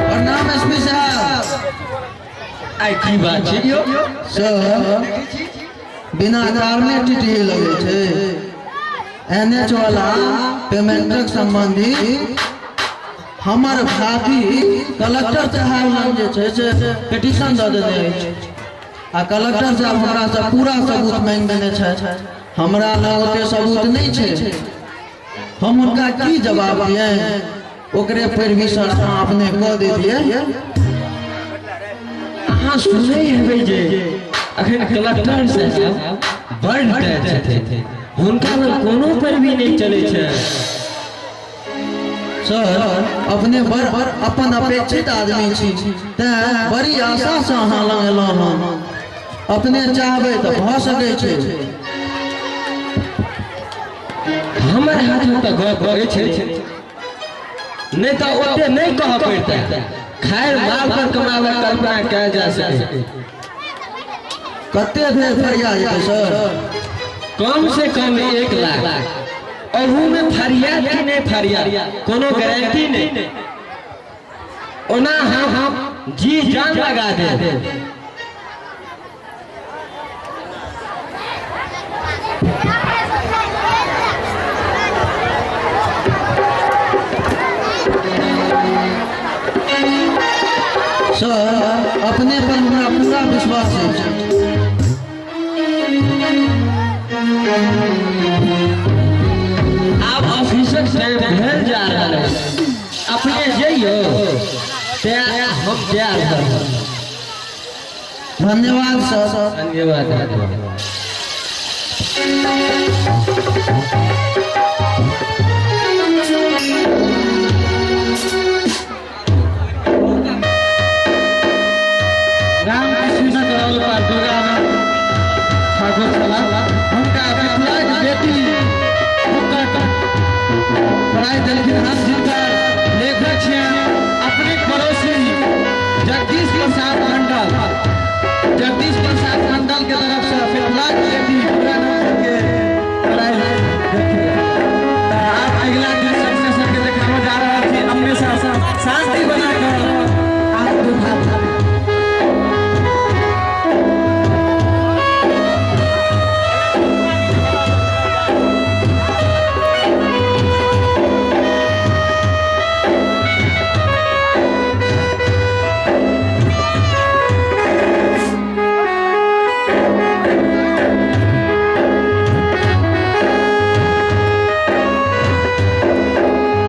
प्रणाम एसपी साहब। आई की बात है यो सर बिना कारणे टिटी लगे छे एनएच वाला पेमेंटक संबंधी हमर भाभी कलेक्टर साहब लग जे छे से पिटीशन द देने अछि आ कलेक्टर साहब हमरा से पूरा सबूत मांग देने छे। हमरा लग ओते सबूत नहीं छे, हम उनका की जवाब दिए? ओकरे परमिशन अपने कह दे दिए। हाँ सुने हेबै जे अखन कलेक्टर साहब बड़ टैच थे हुनका लग कोनो पर भी नहीं चले छे। सर अपने बड़ अपन अपेक्षित आदमी छी ते बड़ी आशा से अहाँ लग एलहुँ हँ। अपने चाहबै तऽ भऽ सकै छै। हमर हाथ में तो गप होय छै नहीं तो ओते नहीं कह पड़ता। खैर माल पर कमावे कल्पना कयल जा सके। कते भेल फरिया जेतै सर? कम से कम 1 लाख। अहू में फरिया कि नहीं फरिया कोनो गारंटी नहीं। ओना हम जी जान लगा दे। सर अपने पर हमरा पूरा विश्वास है। आप ऑफिसर से भेल जा रहा है अपने जइयो हम तैयार कर। धन्यवाद सर। धन्यवाद। रामकृष्ण दल पर दुर्गा ठाकुर साहब हुनका विकलांग बेटी पढ़ाई देलखिन हन, जिनकर लेखक छियनि अपने पड़ोसी जगदीश प्रसाद मंडल के तरफ से विकलांग